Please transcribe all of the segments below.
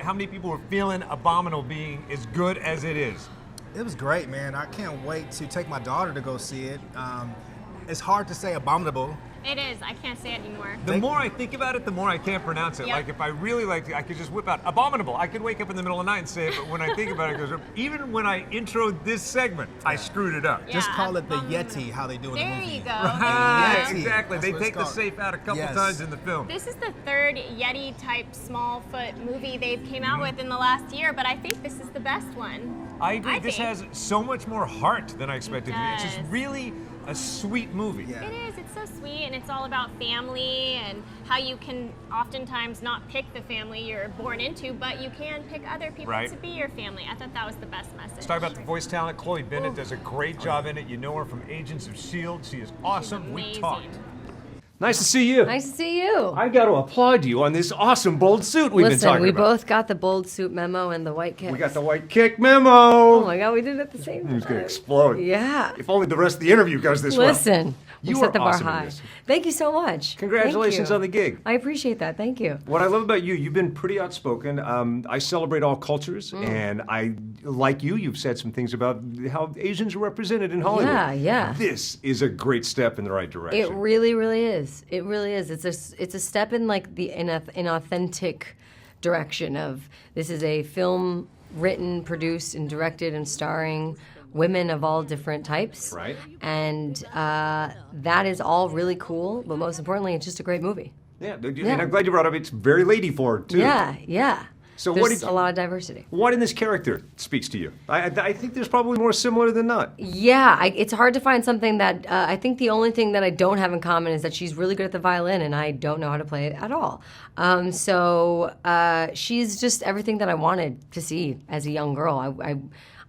how many people were feeling Abominable being as good as it is. It was great, man. I can't wait to take my daughter to go see it. It's hard to say Abominable. It is. I can't say it anymore. The more I think about it, the more I can't pronounce it. Yep. Like, if I really liked it, I could just whip out Abominable. I could wake up in the middle of the night and say it, but when I think about it, it goes, even when I introed this segment, I screwed it up. Yeah, Just call it the Yeti, how they do in the movie. There you go. Right, Yeti. exactly. That's They what it's take the called. safe out a couple Yes. times in the film. This is the third Yeti-type small foot movie they've came out with in the last year, but I think this is the best one. I agree. This think. has so much more heart than I expected. It's just does. really a sweet movie. Yeah. It is. It's so sweet, and it's all about family and how you can oftentimes not pick the family you're born into, but you can pick other people Right. to be your family. I thought that was the best message. Let's talk about the voice talent. Chloe Bennet does a great job in it. You know her from Agents of S.H.I.E.L.D. She is awesome. We amazing. talked. Nice to see you. Nice to see you. I got to applaud you on this awesome bold suit we've been Listen, talking we about. both got the bold suit memo and the white kicks. We got the white kick memo. Oh my God, we did it at the same time. It's going to explode. Yeah. If only the rest of the interview goes this well. Listen, You we set are the bar awesome in high. this. Thank you so much. Congratulations Thank you. on the gig. I appreciate that. Thank you. What I love about you, you've been pretty outspoken. I celebrate all cultures, and I, like you've said some things about how Asians are represented in Hollywood. Yeah, yeah. This is a great step in the right direction. It really, really is. It really is. It's a step in like an authentic direction of this is a film written, produced, and directed and starring women of all different types. Right. And that is all really cool, but most importantly, it's just a great movie. Yeah, and I'm glad you brought up it's very lady forward too. Yeah, yeah. So There's what did a lot of diversity. What in this character speaks to you? I think there's probably more similar than not. Yeah, it's hard to find something that I think the only thing that I don't have in common is that she's really good at the violin and I don't know how to play it at all. So she's just everything that I wanted to see as a young girl.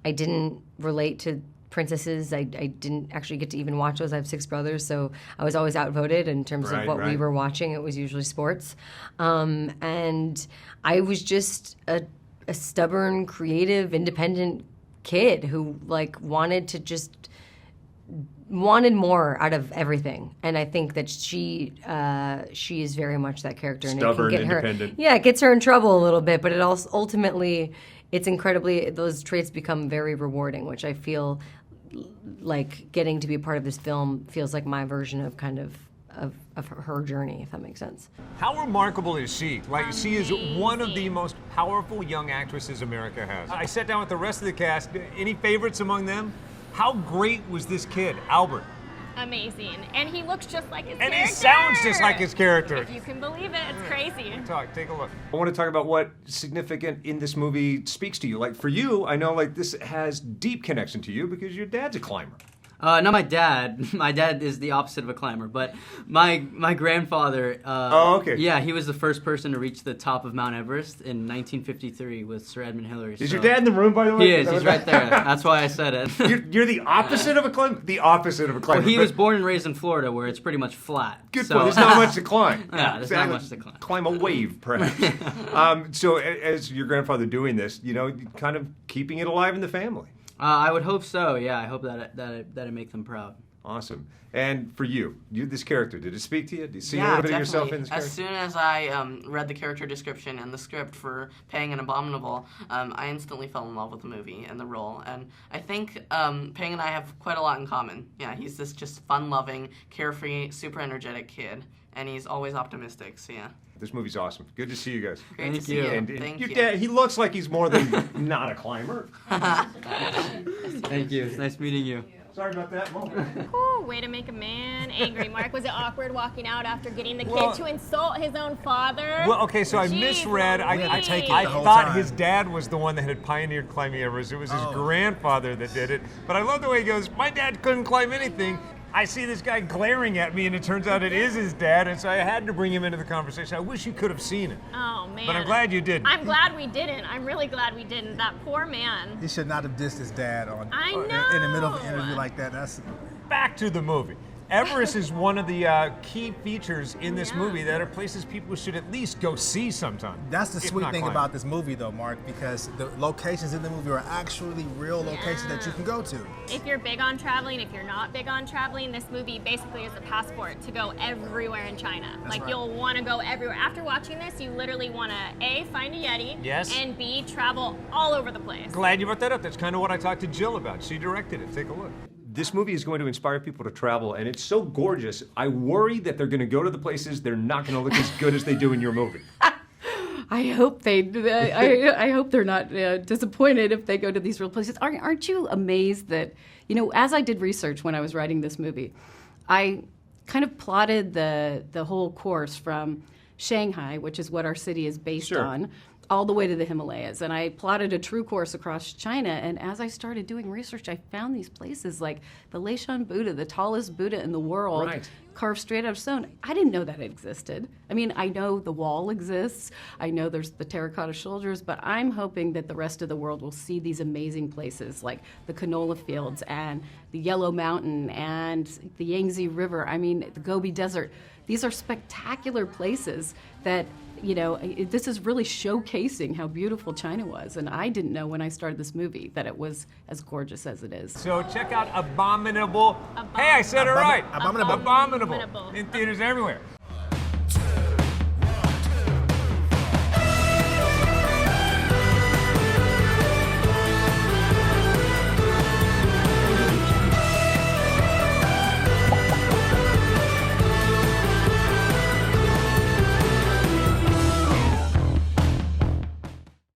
I didn't relate to princesses. I didn't actually get to even watch those. I have 6 brothers, so I was always outvoted in terms of what we were watching. It was usually sports. And I was just a stubborn, creative, independent kid who wanted more out of everything, and I think that she is very much that character. Stubborn, and it can get independent. her, yeah, it gets her in trouble a little bit, but it also ultimately, it's incredibly, those traits become very rewarding, which I feel like getting to be a part of this film feels like my version of kind of her journey, if that makes sense. How remarkable is she? Like, she is one of the most powerful young actresses America has. I sat down with the rest of the cast. Any favorites among them? How great was this kid, Albert? Amazing. And he looks just like his And character. he sounds just like his character. If you can believe it, it's crazy. Take a look. I want to talk about what significant in this movie speaks to you. Like, for you, I know this has deep connection to you because your dad's a climber. Not my dad. My dad is the opposite of a climber, but my grandfather. Oh, okay. Yeah, he was the first person to reach the top of Mount Everest in 1953 with Sir Edmund Hillary. Is your dad in the room, by the way? He is. He's right there. That's why I said it. You're the opposite of a climber? The opposite of a climber. Well, he was born and raised in Florida, where it's pretty much flat. Good point. There's not much to climb. Yeah, there's not much to climb. Climb a wave, perhaps. So, as your grandfather doing this, kind of keeping it alive in the family. I would hope so. Yeah, I hope that I make them proud. Awesome. And for you, this character, did it speak to you? Did you see a Yeah, little bit definitely. of yourself in this character? As soon as I read the character description and the script for Pang and Abominable, I instantly fell in love with the movie and the role. And I think Pang and I have quite a lot in common. Yeah, he's this just fun-loving, carefree, super energetic kid, and he's always optimistic. So yeah. This movie's awesome. Good to see you guys. Great to Thank see you. you. And Thank your you. dad, he looks like he's more than not a climber. Thank you. It's nice meeting you. Sorry about that moment. Ooh, way to make a man angry, Mark. Was it awkward walking out after getting the Well- kid to insult his own father? Well, okay, so I Jeez misread. I Louise. take it I the whole thought time. his dad was the one that had pioneered climbing Everest. It was his grandfather that did it. But I love the way he goes, my dad couldn't climb anything. I see this guy glaring at me, and it turns out it is his dad, and so I had to bring him into the conversation. I wish you could have seen it. Oh, man. But I'm glad you did. I'm glad we didn't. I'm really glad we didn't. That poor man. He should not have dissed his dad I in the middle of an know. interview like that. That's Back to the movie. Everest is one of the key features in this movie that are places people should at least go see sometime. That's the if sweet not thing climb. about this movie, though, Mark, because the locations in the movie are actually real locations that you can go to. If you're big on traveling, if you're not big on traveling, this movie basically is a passport to go everywhere in China. That's right. You'll want to go everywhere. After watching this, you literally want to A, find a Yeti, Yes. and B, travel all over the place. Glad you brought that up. That's kind of what I talked to Jill about. She directed it. Take a look. This movie is going to inspire people to travel, and it's so gorgeous. I worry that they're going to go to the places they're not going to look as good as they do in your movie. I hope I hope they're not disappointed if they go to these real places. Aren't you amazed that, as I did research when I was writing this movie, I kind of plotted the whole course from Shanghai, which is what our city is based on, all the way to the Himalayas. And I plotted a true course across China. And as I started doing research, I found these places like the Leishan Buddha, the tallest Buddha in the world, carved straight out of stone. I didn't know that it existed. I mean, I know the wall exists. I know there's the terracotta shoulders, but I'm hoping that the rest of the world will see these amazing places like the canola fields and the Yellow Mountain and the Yangtze River. I mean, the Gobi Desert. These are spectacular places that, this is really showcasing how beautiful China was. And I didn't know when I started this movie that it was as gorgeous as it is. So check out Abominable. Hey, I said it right. Abominable. Abominable. In theaters everywhere.